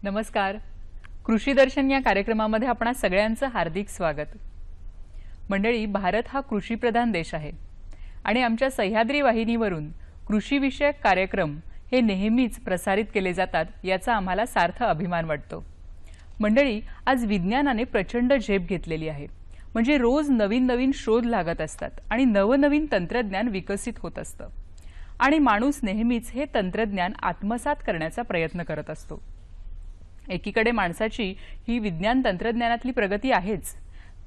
नमस्कार. कृषी दर्शन या कार्यक्रमामध्ये आपणा सगळ्यांचं हार्दिक स्वागत. मंडळी, भारत हा कृषीप्रधान देश आहे आणि आमच्या सह्याद्री वाहिनीवरून कृषीविषयक कार्यक्रम हे नेहमीच प्रसारित केले जातात याचा आम्हाला सार्थ अभिमान वाटतो. मंडळी, आज विज्ञानाने प्रचंड झेप घेतलेली आहे. म्हणजे रोज नवीन नवीन शोध लागत असतात आणि नवनवीन तंत्रज्ञान विकसित होत असतं आणि माणूस नेहमीच हे तंत्रज्ञान आत्मसात करण्याचा प्रयत्न करत असतो. एकीकडे माणसाची ही विज्ञान तंत्रज्ञानातली प्रगती आहेच.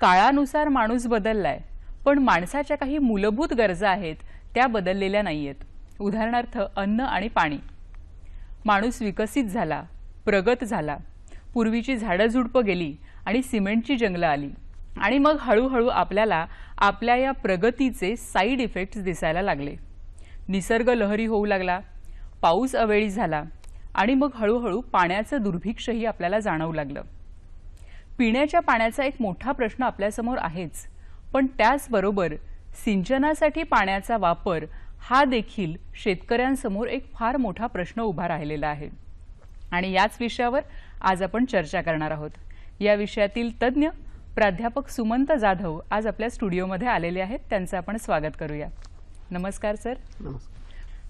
काळानुसार माणूस बदललाय, पण माणसाच्या काही मूलभूत गरजा आहेत त्या बदललेल्या नाहीयेत. उदाहरणार्थ अन्न आणि पाणी. माणूस विकसित झाला, प्रगत झाला, पूर्वीची झाडझुडपं गेली आणि सिमेंटची जंगलं आली आणि मग हळूहळू आपल्याला आपल्या या प्रगतीचे साईड इफेक्ट्स दिसायला लागले. निसर्ग लहरी होऊ लागला, पाऊस अवेळी झाला आणि मग हळूहळू पाण्याचं दुर्भिक्षही आपल्याला जाणवू लागलं. पिण्याच्या पाण्याचा एक मोठा प्रश्न आपल्यासमोर आहेच, पण त्याचबरोबर सिंचनासाठी पाण्याचा वापर हा देखील शेतकऱ्यांसमोर एक फार मोठा प्रश्न उभा राहिलेला आहे. आणि याच विषयावर आज आपण चर्चा करणार आहोत. या विषयातील तज्ज्ञ प्राध्यापक सुमंत जाधव आज आपल्या स्टुडिओमध्ये आलेले आहेत. त्यांचं आपण स्वागत करूया. नमस्कार सर. नमस्कार.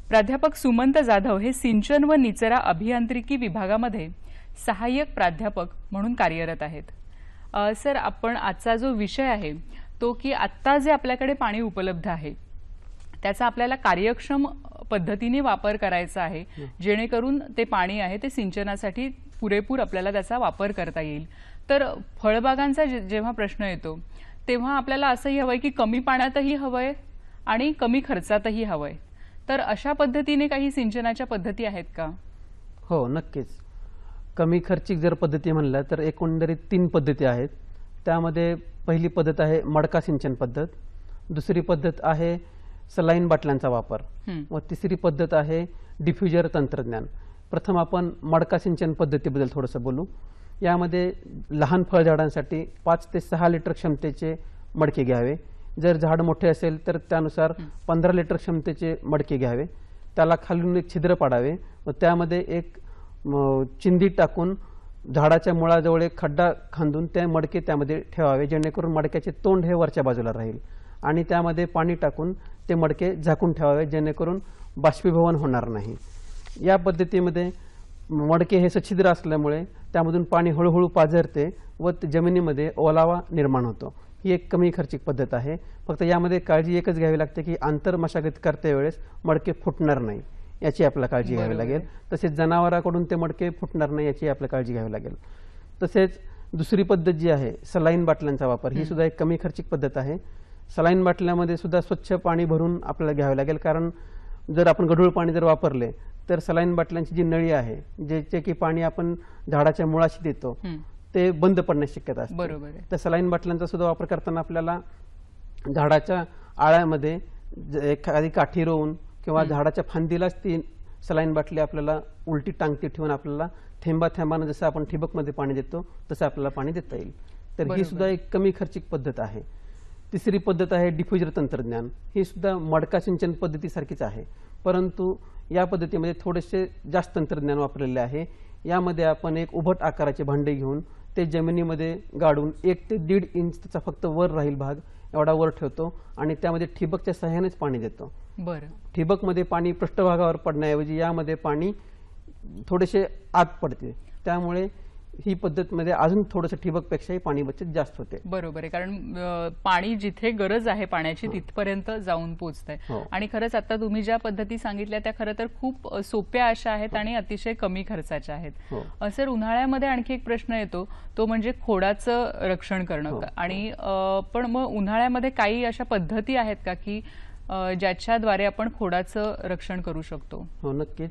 प्राध्यापक सुमंत जाधव हे सिंचन व निचरा अभियांत्रिकी विभागामध्ये सहाय्यक प्राध्यापक म्हणून कार्यरत आहेत. सर, आपण आजचा जो विषय आहे तो की आत्ता जे आपल्याकडे पाणी उपलब्ध आहे त्याचा आपल्याला कार्यक्षम पद्धतीने वापर करायचा आहे, जेणेकरून ते पाणी आहे ते सिंचनासाठी पुरेपूर आपल्याला त्याचा वापर करता येईल. तर फळबागांचा जेव्हा प्रश्न येतो तेव्हा आपल्याला असंही हवंय की कमी पाण्यातही हवंय आणि कमी खर्चातही हवंय. तर अशा पद्धतीने काही सिंचनाच्या पद्धती आहेत का? हो, नक्कीच. कमी खर्चिक जर पद्धती म्हणलं तर एकंदरीत 3 पद्धती आहेत. त्यामध्ये पहिली पद्धत आहे मडका सिंचन पद्धत, दुसरी पद्धत आहे सलाईन बाटल्यांचा वापर व तिसरी पद्धत आहे डिफ्युजर तंत्रज्ञान. प्रथम आपण मडका सिंचन पद्धतीबद्दल थोडंसं बोलू. यामध्ये लहान फळझाडांसाठी 5 ते 6 लिटर क्षमतेचे मडके घ्यावे. जर झाड मोठे असेल तर त्यानुसार 15 लिटर क्षमतेचे मडके घ्यावे. त्याला खालून एक छिद्र पाडावे व त्यामध्ये एक चिंदी टाकून झाडाच्या मुळाजवळ एक खड्डा खांदून ते मडके त्यामध्ये ठेवावे, जेणेकरून मडक्याचे तोंड हे वरच्या बाजूला राहील आणि त्यामध्ये पाणी टाकून ते मडके झाकून ठेवावे, जेणेकरून बाष्पीभवन होणार नाही. या पद्धतीमध्ये मडके हे सच्छिद्र असल्यामुळे त्यामधून पाणी हळूहळू पाझरते व जमिनीमध्ये ओलावा निर्माण होतो. ही एक कमी खर्चिक पद्धत आहे. फक्त यामध्ये काळजी एकच घ्यावी लागते की आंतर मशागत करते वेळेस मडके फुटणार नाही याची आपल्याला काळजी घ्यावी लागेल. तसेच जनावरांकडून ते मडके फुटणार नाही याची आपल्याला काळजी घ्यावी लागेल. तसेच दुसरी पद्धत जी आहे सलाईन बाटल्यांचा वापर, ही सुद्धा एक कमी खर्चिक पद्धत आहे. सलाईन बाटल्यामध्ये सुद्धा स्वच्छ पाणी भरून आपल्याला घ्यावे लागेल, कारण जर आपण गढूळ पाणी जर वापरले तर सलाईन बाटल्यांची जी नळी आहे, ज्याचे की पाणी आपण झाडाच्या मुळाशी देतो, ते बंद पडण्याची शक्यता असते. बरोबर. तर सलाईन बाटल्यांचा सुद्धा वापर करताना आपल्याला झाडाच्या आळ्यामध्ये एखादी काठी रोवून किंवा झाडाच्या फांदीलाच ती सलाईन बाटली आपल्याला उलटी टांगती ठेवून आपल्याला थेंबा थेंबानं जसं आपण ठिबकमध्ये पाणी देतो तसं आपल्याला पाणी देता येईल. तर ही सुद्धा एक कमी खर्चिक पद्धत आहे. तिसरी पद्धत आहे डिफ्युजर तंत्रज्ञान. ही सुद्धा मडका सिंचन पद्धतीसारखीच आहे, परंतु या पद्धतीमध्ये थोडेसे जास्त तंत्रज्ञान वापरलेले आहे. यामध्ये आपण एक उभट आकाराचे भांडे घेऊन ते जमिनीमध्ये गाडून 1 ते 1.5 इंचचा फक्त वर राहील भाग एवढा वर ठेवतो आणि त्यामध्ये ठिबकच्या सहाय्यानेच पाणी देतो. बरं. ठिबकमध्ये पाणी पृष्ठभागावर पडण्याऐवजी यामध्ये पाणी थोडेसे आत पडते, त्यामुळे ही पद्धतमध्ये अजून थोडंसं ठिबकपेक्षाही पाणी बचत जास्त होते. बरोबर आहे, कारण पाणी जिथे गरज आहे पाण्याची तिथपर्यंत जाऊन पोहोचतंय. आणि खरंच आता तुम्ही ज्या पद्धती सांगितल्या त्या खरं तर खूप सोप्या अशा आहेत आणि अतिशय कमी खर्चाच्या आहेत. सर, उन्हाळ्यामध्ये आणखी एक प्रश्न येतो, तो म्हणजे खोडाचं रक्षण करणं. आणि पण मग उन्हाळ्यामध्ये काही अशा पद्धती आहेत का की ज्याच्याद्वारे आपण खोडाचं रक्षण करू शकतो? हो, नक्कीच.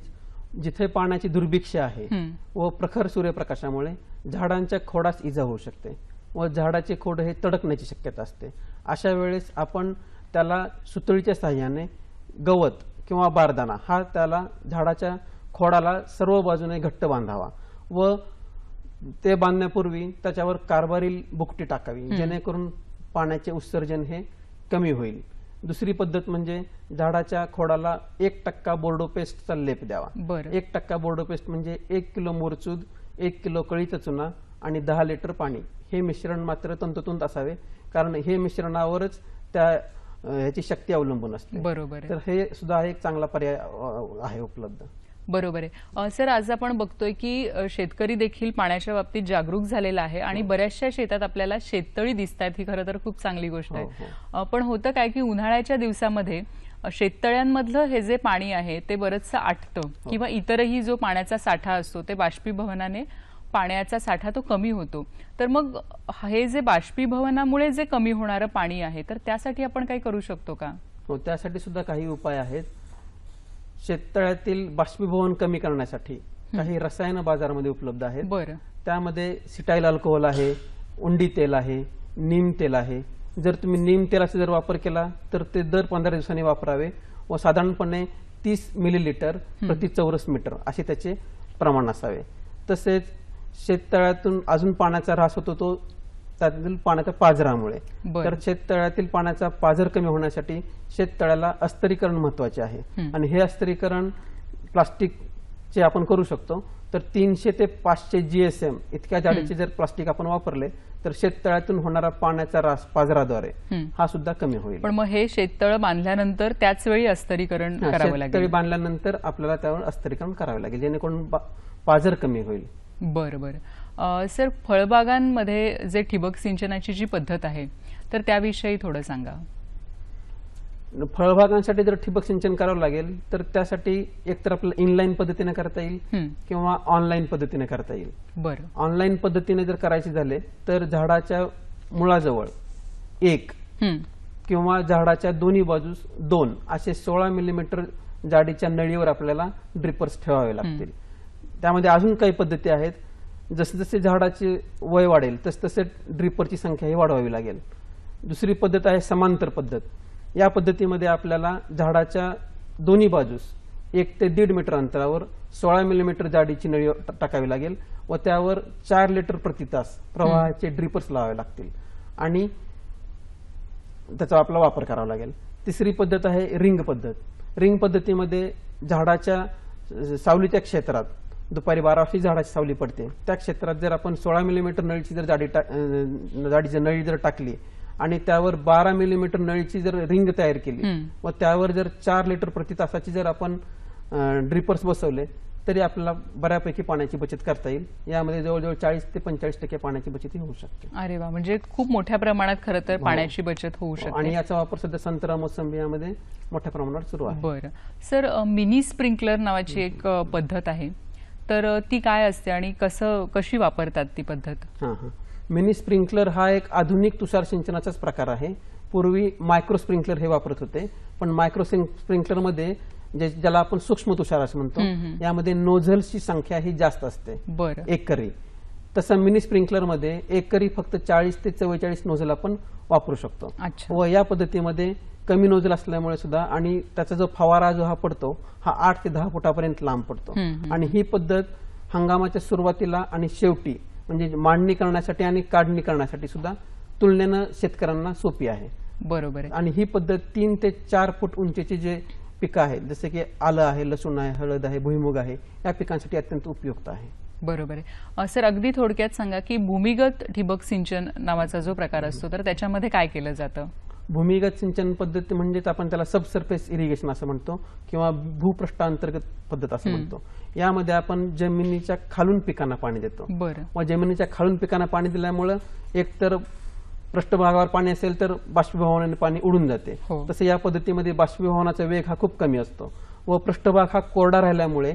जिथे पाण्याची दुर्भिक्ष आहे व प्रखर सूर्यप्रकाशामुळे झाडांच्या खोडास इजा होऊ शकते व झाडाचे खोड हे तडकण्याची शक्यता असते. अशा वेळेस आपण त्याला सुतळीच्या साहाय्याने गवत किंवा बारदाना हा त्याला झाडाच्या खोडाला सर्व बाजूने घट्ट बांधावा व ते बांधण्यापूर्वी त्याच्यावर कार्बारील बुकटी टाकावी, जेणेकरून पाण्याचे उत्सर्जन हे कमी होईल. दुसरी पद्धत म्हणजे झाडाच्या खोडाला 1% बोर्डो पेस्टचा लेप द्यावा. 1% बोर्डो पेस्ट म्हणजे 1 किलो मोरचूद 1 किलो कळीचा चुना आणि 10 लिटर पाणी हे मिश्रण मात्र तंतोतंत असावे, कारण हे मिश्रणावरच त्या ह्याची शक्ती अवलंबून असते. बरोबर आहे. तर हे सुद्धा एक चांगला पर्याय आहे उपलब्ध. बरोबर आहे. सर, आज आपण बघतोय की शेतकरी देखील पाण्याच्या बाबतीत जागरूक झालेला आहे आणि बऱ्याचशा शेतात आपल्याला शेततळी दिसतात. ही खरं तर खूप चांगली गोष्ट आहे. पण होतं काय की उन्हाळ्याच्या दिवसामध्ये शेततळ्यांमधलं हे जे पाणी आहे ते बरंचसं आटतं किंवा इतरही जो पाण्याचा साठा असतो ते बाष्पीभवनाने पाण्याचा साठा तो कमी होतो. तर मग हे जे बाष्पीभवनामुळे जे कमी होणारं पाणी आहे तर त्यासाठी आपण काही करू शकतो का? हो, त्यासाठी सुद्धा काही उपाय आहेत. शेततळ्यातील बाष्पीभवन कमी करण्यासाठी काही रसायन बाजारामध्ये उपलब्ध आहेत. बरं. त्यामध्ये सिटाईल अल्कोहोल आहे, उंडी तेल आहे, नीम तेल आहे. जर तुम्ही नीम तेलाचा जर वापर केला तर ते दर 15 दिवसांनी वापरावे व साधारणपणे 30 मिलीलिटर प्रति चौरस मीटर असे त्याचे प्रमाण असावे. तसेच शेततळ्यातून अजून पाण्याचा ऱ्हास होतो तो त्यातील पाण्याच्या पाझरामुळे. तर शेततळ्यातील पाण्याचा पाझर कमी होण्यासाठी शेततळ्याला अस्तरीकरण महत्वाचे आहे आणि हे अस्तरीकरण प्लास्टिकचे आपण करू शकतो. तर 300 ते 500 GSM इतक्या जाडीचे जर प्लास्टिक आपण वापरले तर शेततळ्यातून होणारा पाण्याचा ऱ्हास पाझराद्वारे हा सुद्धा कमी होईल. पण मग हे शेततळ बांधल्यानंतर त्याच वेळी अस्तरीकरण करावं लागेल. शेततळी बांधल्यानंतर आपल्याला त्यावर अस्तरीकरण करावे लागेल जेणेकरून पाझर कमी होईल. बरं बरं. सर, फळबागांमध्ये जे ठिबक सिंचनाची जी पद्धत आहे तर त्याविषयी थोडं सांगा. फळबागांसाठी जर ठिबक सिंचन करावं लागेल तर त्यासाठी एकतर आपल्याला इनलाईन पद्धतीने करता येईल किंवा ऑनलाईन पद्धतीने करता येईल. बरं. ऑनलाईन पद्धतीने जर करायचे झाले तर झाडाच्या मुळाजवळ 1 किंवा झाडाच्या दोन्ही बाजूस 2 असे 16 मिलीमीटर जाडीच्या नळीवर आपल्याला ड्रिपर्स ठेवावे लागतील. त्यामध्ये अजून काही पद्धती आहेत. जसे जसे झाडाचे वय वाढेल तसतसे ड्रिपरची संख्या ही वाढवावी लागेल. दुसरी पद्धत आहे समांतर पद्धत. या पद्धतीमध्ये आपल्याला झाडाच्या दोन्ही बाजूस 1 ते 1.5 मीटर अंतरावर 16 मिलीमीटर जाडीची नळी टाकावी लागेल व त्यावर 4 लिटर प्रति तास प्रवाहाचे ड्रिपर्स लावावे लागतील आणि त्याचा आपला वापर करावा लागेल. तिसरी पद्धत आहे रिंग पद्धत. रिंग पद्धतीमध्ये झाडाच्या सावलीच्या क्षेत्रात दुपारी 12 वाजता झाडाची सावली पडते त्या क्षेत्रात जर आपण 16 मिलीमीटर नळीची जर जाडीची नळी जर टाकली आणि त्यावर 12 मिलीमीटर नळीची जर रिंग तयार केली व त्यावर जर 4 लिटर प्रति तासाची जर आपण ड्रिपर्स बसवले तरी आपल्याला बऱ्यापैकी पाण्याची बचत करता येईल. यामध्ये जवळजवळ 40 ते 45% पाण्याची बचत होऊ शकते. अरे वा, म्हणजे खूप मोठ्या प्रमाणात खरं तर पाण्याची बचत होऊ शकते आणि याचा वापर सध्या संत्रा मोसंबी यामध्ये मोठ्या प्रमाणात सुरू आहे. बरं. सर, मिनी स्प्रिंकलर नावाची एक पद्धत आहे तर ती काय असते आणि कशी वापरतात ती पद्धत? मिनी स्प्रिंकलर हा एक आधुनिक तुषार सिंचनाचाच प्रकार आहे. पूर्वी मायक्रो स्प्रिंकलर हे वापरत होते, पण मायक्रो स्प्रिंकलर मध्ये ज्याला आपण सूक्ष्म तुषार असं म्हणतो यामध्ये नोझल्सची संख्या ही जास्त असते एकरी. तसं मिनी स्प्रिंकलर मध्ये एकरी फक्त 40 ते 44 नोझल आपण वापरू शकतो व या पद्धतीमध्ये कमी नोझल असल्यामुळे सुद्धा आणि त्याचा जो फवारा जो हा पडतो हा 8 ते 10 फुटापर्यंत लांब पडतो आणि ही पद्धत हंगामाच्या सुरुवातीला आणि शेवटी म्हणजे मांडणी करण्यासाठी आणि काढणी करण्यासाठी सुद्धा तुलनेनं शेतकऱ्यांना सोपी आहे. बरोबर आहे. आणि ही पद्धत 3 ते 4 फूट उंचीची जे पिकं आहेत जसे की आलं आहे, लसूण आहे, हळद आहे, भुईमुग आहे या पिकांसाठी अत्यंत उपयुक्त आहे. बरोबर आहे. सर, अगदी थोडक्यात सांगा की भूमिगत ठिबक सिंचन नावाचा जो प्रकार असतो तर त्याच्यामध्ये काय केलं जातं? भूमिगत सिंचन पद्धती म्हणजेच आपण त्याला सबसर्फेस इरिगेशन असं म्हणतो किंवा भूपृष्ठांतर्गत पद्धत असं म्हणतो. यामध्ये आपण जमिनीच्या खालून पिकांना पाणी देतो व जमिनीच्या खालून पिकांना पाणी दिल्यामुळं एकतर पृष्ठभागावर पाणी असेल तर बाष्पीभवनाने पाणी उडून जाते. तसं या पद्धतीमध्ये बाष्पीभवनाचा वेग हा खूप कमी असतो व पृष्ठभाग हा कोरडा राहिल्यामुळे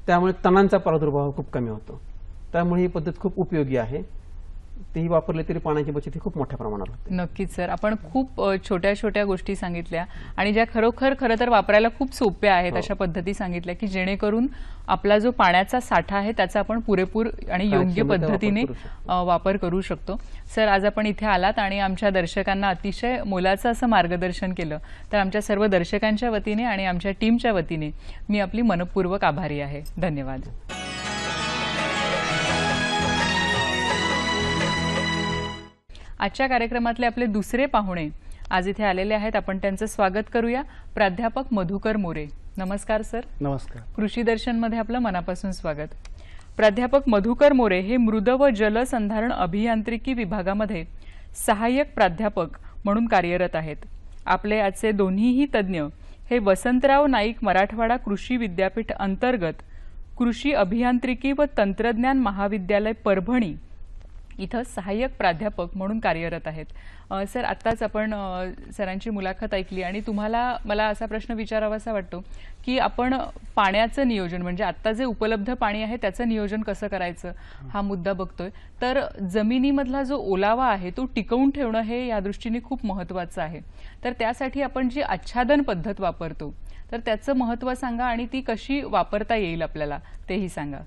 त्यामुळे तणांचा प्रादुर्भाव खूप कमी होतो. त्यामुळे ही पद्धत खूप उपयोगी आहे. तेही वापरले तरी पाण्याची बचत ही खूप मोठ्या प्रमाणात होते. नक्कीच सर, आपण खूप छोट्या छोट्या गोष्टी सांगितल्या आणि ज्या खरं तर वापरायला खूप सोप्या आहेत अशा पद्धती सांगितल्या की जेणेकरून आपला जो पाण्याचा साठा आहे त्याचा आपण पुरेपूर आणि योग्य पद्धतीने वापर करू शकतो. सर, आज आपण इथे आलात आणि आमच्या दर्शकांना अतिशय मोलाचं असं मार्गदर्शन केलं तर आमच्या सर्व दर्शकांच्या वतीने आणि आमच्या टीमच्या वतीने मी आपली मनपूर्वक आभारी आहे. धन्यवाद. आजच्या कार्यक्रमातले आपले दुसरे पाहुणे आज इथे आलेले आहेत. आपण त्यांचं स्वागत करूया. प्राध्यापक मधुकर मोरे. नमस्कार सर. नमस्कार. कृषी दर्शन मध्ये आपलं मनापासून स्वागत. प्राध्यापक मधुकर मोरे हे मृद व जलसंधारण अभियांत्रिकी विभागामध्ये सहाय्यक प्राध्यापक म्हणून कार्यरत आहेत. आपले आजचे दोन्हीही तज्ज्ञ हे वसंतराव नाईक मराठवाडा कृषी विद्यापीठ अंतर्गत कृषी अभियांत्रिकी व तंत्रज्ञान महाविद्यालय परभणी इथं सहाय्यक प्राध्यापक म्हणून कार्यरत आहेत. सर, आत्ताच आपण सरांची मुलाखत ऐकली आणि तुम्हाला मला असा प्रश्न विचारावासा वाटतो की आपण पाण्याचं नियोजन म्हणजे आत्ता जे उपलब्ध पाणी आहे त्याचं नियोजन कसं करायचं हा मुद्दा बघतोय. तर जमिनीमधला जो ओलावा आहे तो टिकवून ठेवणं हे या दृष्टीने खूप महत्त्वाचं आहे. तर त्यासाठी आपण जी आच्छादन पद्धत वापरतो तर त्याचं महत्त्व सांगा आणि ती कशी वापरता येईल आपल्याला तेही सांगा.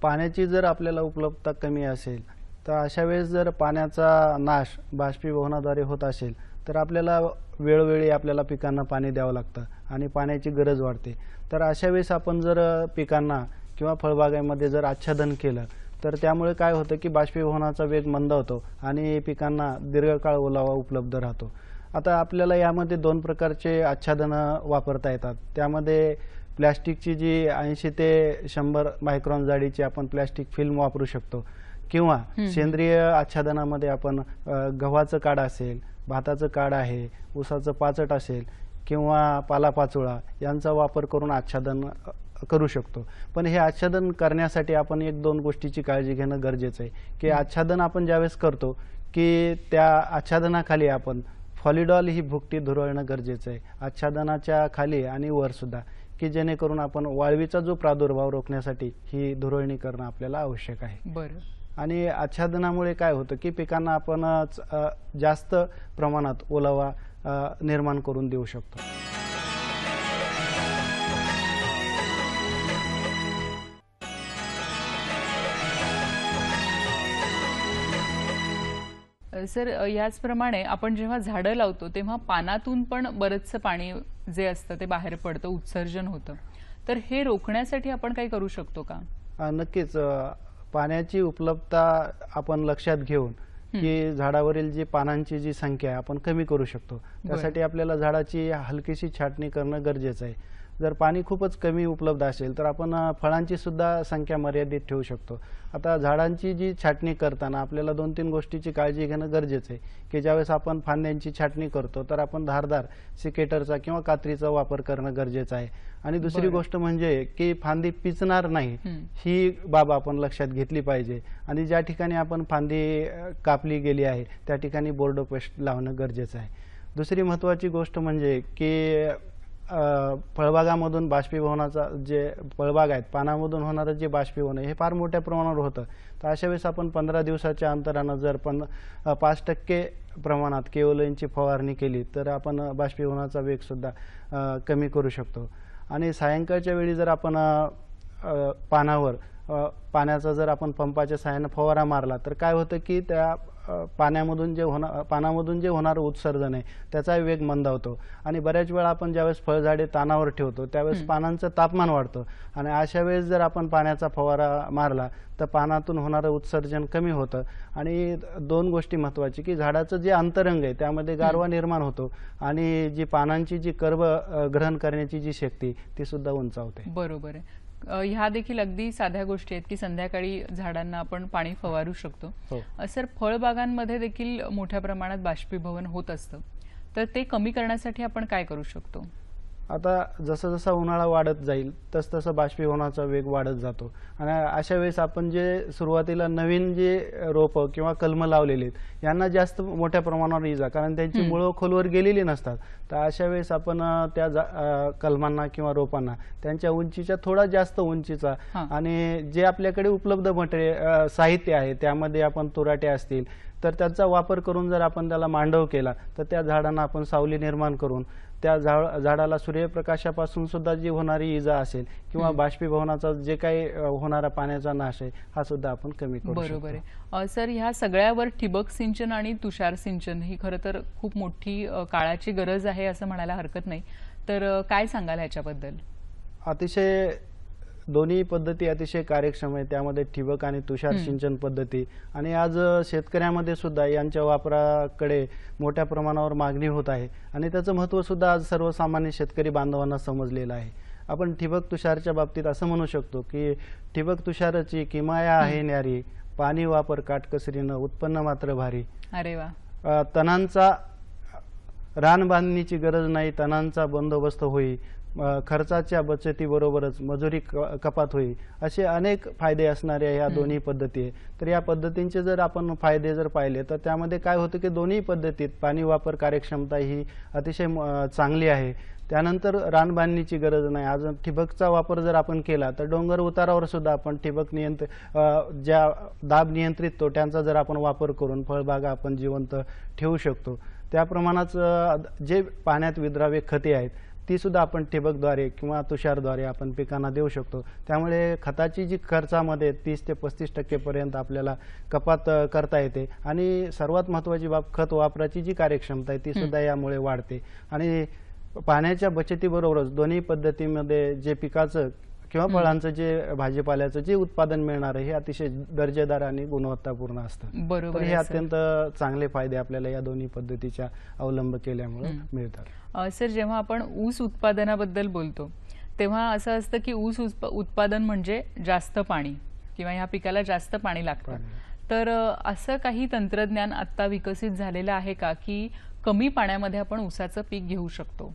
पाण्याची जर आपल्याला उपलब्धता कमी असेल तर अशा वेळेस जर पाण्याचा नाश बाष्पीभवनाद्वारे होत असेल तर आपल्याला वेळोवेळी आपल्याला पिकांना पाणी द्यावं लागतं आणि पाण्याची गरज वाढते. तर अशा वेळेस आपण जर पिकांना किंवा फळबागांमध्ये जर आच्छादन केलं तर त्यामुळे काय होतं की बाष्पीभवनाचा वेग मंदावतो आणि पिकांना दीर्घकाळ ओलावा उपलब्ध राहतो. आता आपल्याला यामध्ये 2 प्रकारचे आच्छादनं वापरता येतात. त्यामध्ये प्लॅस्टिकची जी 80 ते 100 मायक्रॉन जाडीची आपण प्लॅस्टिक फिल्म वापरू शकतो किंवा सेंद्रिय आच्छादनामध्ये आपण गव्हाचं काढ असेल, भाताचं काढ आहे, ऊसाचं पाचट असेल किंवा पालापाचोळा यांचा वापर करून आच्छादन करू शकतो. पण हे आच्छादन करण्यासाठी आपण 1-2 गोष्टीची काळजी घेणं गरजेचं आहे की आच्छादन आपण ज्यावेळेस करतो की त्या आच्छादनाखाली आपण फॉलिडॉल ही भुकटी धुरळणं गरजेचं आहे आच्छादनाच्या खाली आणि वर सुद्धा, की जेणेकरून आपण वाळवीचा जो प्रादुर्भाव रोखण्यासाठी ही धुरळणी करणं आपल्याला आवश्यक आहे. बरं. आणि आच्छादनामुळे काय होतं की पिकांना आपण जास्त प्रमाणात ओलावा निर्माण करून देऊ शकतो. सर, याचप्रमाणे आपण जेव्हा झाडं लावतो तेव्हा पानातून पण बरंचसं पाणी जे असतं ते बाहेर पडतं, उत्सर्जन होतं. तर हे रोखण्यासाठी आपण काही करू शकतो का? नक्कीच. पाण्याची उपलब्धता आपण लक्षात घेऊन की झाडावरील जी पानांची जी संख्या आहे आपण कमी करू शकतो. त्यासाठी आपल्याला झाडाची हलकीशी छाटणी करणं गरजेचं आहे. जर पाणी खूपच कमी उपलब्ध असेल तर आपण फळांची सुद्धा संख्या मर्यादित ठेवू शकतो. आता झाडांची जी छाटणी करताना आपल्याला 2-3 गोष्टीची काळजी घेणं गरजेचं आहे की ज्यावेळेस आपण फांद्यांची छाटणी करतो तर आपण धारदार सिकेटरचा किंवा कात्रीचा वापर करणं गरजेचं आहे. आणि दुसरी गोष्ट म्हणजे की फांदी पिचणार नाही ही बाब आपण लक्षात घेतली पाहिजे. आणि ज्या ठिकाणी आपण फांदी कापली गेली आहे त्या ठिकाणी बोर्डो पेस्ट लावणं गरजेचं आहे. दुसरी महत्त्वाची गोष्ट म्हणजे की फळबागामधून बाष्पीभवनाचा जे फळबाग आहेत पानामधून होणारं जे बाष्पीभवन आहे हे फार मोठ्या प्रमाणावर होतं. तर अशा वेळेस आपण 15 दिवसाच्या अंतरानं जर 5% प्रमाणात केओलिनची फवारणी केली तर आपण बाष्पीभवनाचा वेग सुद्धा कमी करू शकतो. आणि सायंकाळच्या वेळी जर आपण पानावर पाण्याचा जर आपण पंपाच्या सहाय्याने फवारा मारला तर काय होतं की त्या पानामधून जे होणारं उत्सर्जन आहे त्याचा वेग मंदावतो. आणि बऱ्याच वेळा आपण ज्यावेळेस फळझाडे तानावर ठेवतो त्यावेळेस पानांचं तापमान वाढतं आणि अशा वेळेस जर आपण पाण्याचा फवारा मारला तर पानातून होणारं उत्सर्जन कमी होतं. आणि 2 गोष्टी महत्त्वाची की झाडाचं जे अंतरंग आहे त्यामध्ये गारवा निर्माण होतो आणि जी पानांची जी कर्ब ग्रहण करण्याची जी शक्ती ती सुद्धा उंचावते. बरोबर आहे. ह्या देखील अगदी साध्या गोष्टी आहेत की संध्याकाळी झाडांना आपण पाणी फवारू शकतो. सर, फळबागांमध्ये देखील मोठ्या प्रमाणात बाष्पीभवन होत असतं तर ते कमी करण्यासाठी आपण काय करू शकतो? आता जसं जसा उन्हाळा वाढत जाईल तसं बाष्पीभवनाचा वेग वाढत जातो. आणि अशा वेळेस आपण जे सुरुवातीला नवीन जे रोपं किंवा कलमं लावलेली आहेत यांना जास्त मोठ्या प्रमाणावर इजा, कारण त्यांची मुळं खोलवर गेलेली नसतात. तर अशा वेळेस आपण त्या कलमांना किंवा रोपांना त्यांच्या उंचीच्या थोडा जास्त उंचीचा आणि जे आपल्याकडे उपलब्ध साहित्य आहे त्यामध्ये आपण तुराटे असतील तर त्याचा वापर करून जर आपण त्याला मांडव केला तर त्या झाडांना आपण सावली निर्माण करून त्या झाडाला सूर्यप्रकाशापासून सुद्धा जी होणारी इजा असेल किंवा बाष्पीभवनाचा जे काही होणारा पाण्याचा नाश आहे हा सुद्धा आपण कमी करू शकतो. बरोबर आहे. सर, ह्या सगळ्यावर ठिबक सिंचन आणि तुषार सिंचन ही खरं तर खूप मोठी काळाची गरज आहे असं म्हणायला हरकत नाही. तर काय सांगाल ह्याच्याबद्दल? अतिशय दोन्ही पद्धती अतिशय कार्यक्षम आहे. त्यामध्ये ठिबक आणि तुषार सिंचन पद्धती आणि आज शेतकऱ्यांमध्ये सुद्धा यांच्या वापराकडे मोठ्या प्रमाणावर मागणी होत आहे आणि त्याचं महत्त्व सुद्धा आज सर्वसामान्य शेतकरी बांधवांना समजलेलं आहे. आपण ठिबक तुषारच्या बाबतीत असं म्हणू शकतो की ठिबक तुषाराची किमया आहे न्यारी, पाणी वापर काटकसरीनं उत्पन्न मात्र भारी. अरे वा. तणांचा रान बांधणीची गरज नाही, तणांचा बंदोबस्त होई, खर्चाच्या बचतीबरोबरच मजुरी कपात होई, असे अनेक फायदे असणाऱ्या या दोन्ही पद्धती आहे. तर या पद्धतींचे जर आपण फायदे जर पाहिले तर त्यामध्ये काय होतं की दोन्ही पद्धतीत पाणी वापर कार्यक्षमता ही अतिशय चांगली आहे. त्यानंतर रान बांधणीची गरज नाही. अजून ठिबकचा वापर जर आपण केला तर डोंगर उतारावर सुद्धा आपण ठिबक ज्या दाब नियंत्रित तोट्यांचा जर आपण वापर करून फळबागा आपण जिवंत ठेवू शकतो. त्या प्रमाणात जे पाण्यात विद्राव्य खते आहेत ती सुद्धा आपण ठिबकद्वारे किंवा तुषारद्वारे आपण पिकांना देऊ शकतो. त्यामुळे खताची जी खर्चामध्ये 30 ते 35% पर्यंत आपल्याला कपात करता येते. आणि सर्वात महत्त्वाची बाब खत वापराची जी कार्यक्षमता आहे ती सुद्धा यामुळे वाढते. आणि पाण्याच्या बचतीबरोबरच दोन्ही पद्धतीमध्ये जे पिकाचं किंवा फळांचं जे भाजीपाल्याचं जे उत्पादन मिळणार आहे हे अतिशय दर्जेदार आणि गुणवत्तापूर्ण असतं. बरोबर तर हे आहे सर. अत्यंत चांगले फायदे आपल्याला या दोन्ही पद्धतीच्या अवलंब केल्यामुळे मिळतात. सर, जेव्हा आपण ऊस उत्पादनाबद्दल बोलतो तेव्हा असं असतं की ऊस उत्पादन म्हणजे जास्त पाणी किंवा ह्या पिकाला जास्त पाणी लागतं. तर असं काही तंत्रज्ञान आता विकसित झालेलं आहे का की कमी पाण्यामध्ये आपण ऊसाचं पीक घेऊ शकतो?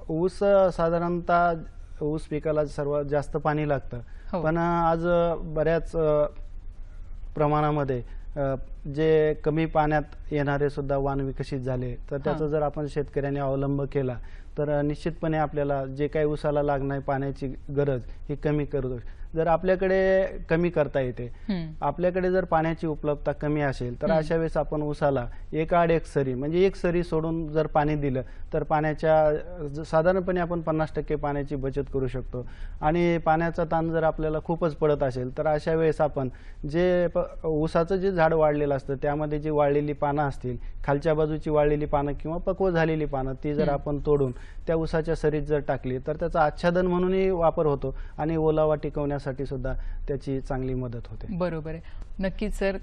ऊस साधारणतः ऊस पिकाला सर्वात जास्त पाणी लागतं. पण आज बऱ्याच प्रमाणामध्ये जे कमी पाण्यात येणारे सुद्धा वाण विकसित झाले. तर त्याचा जर आपण शेतकऱ्यांनी अवलंब केला तर निश्चितपणे आपल्याला जे काही ऊसाला लागणारी पाण्याची गरज ही कमी करू. जर आपल्याकडे कमी करता येते, आपल्याकडे जर पाण्याची उपलब्धता कमी असेल तर अशा वेळेस आपण ऊसाला एक आड एक सरी म्हणजे एक सरी सोडून जर पाणी दिलं तर पाण्याच्या साधारणपणे आपण 50% पाण्याची बचत करू शकतो. आणि पाण्याचा ताण जर आपल्याला खूपच पडत असेल तर अशा वेळेस आपण जे ऊसाचं जे झाड वाढलेलं असतं त्यामध्ये जी वाळलेली पानं असतील, खालच्या बाजूची वाळलेली पानं किंवा पक्व झालेली पानं ती जर आपण तोडून त्या ऊसाच्या सरीत जर टाकली तर त्याचा आच्छादन म्हणूनही वापर होतो आणि ओलावा टिकवण्यासाठी सुद्धा त्याची चांगली मदत होते. बरोबर आहे. नक्कीच सर,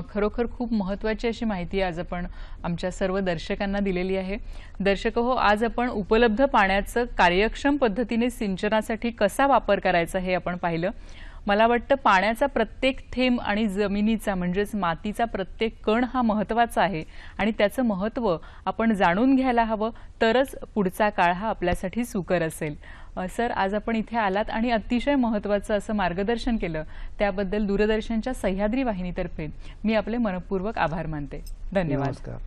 खरोखर खूप महत्त्वाची अशी माहिती आज आपण आमच्या सर्व दर्शकांना दिलेली आहे. दर्शक हो, आज आपण उपलब्ध पाण्याचं कार्यक्षम पद्धतीने सिंचनासाठी कसा वापर करायचा हे आपण पाहिलं. मला वाटतं पाण्याचा प्रत्येक थेंब आणि जमिनीचा म्हणजेच मातीचा प्रत्येक कण हा महत्त्वाचा आहे आणि त्याचं महत्त्व आपण जाणून घ्यायला हवं, तरच पुढचा काळ हा आपल्यासाठी सुकर असेल. सर, आज आपण इथे आलात आणि अतिशय महत्त्वाचं असं मार्गदर्शन केलं, त्याबद्दल दूरदर्शनच्या सह्याद्री वाहिनीतर्फे मी आपले मनपूर्वक आभार मानते. धन्यवाद. नमस्कार.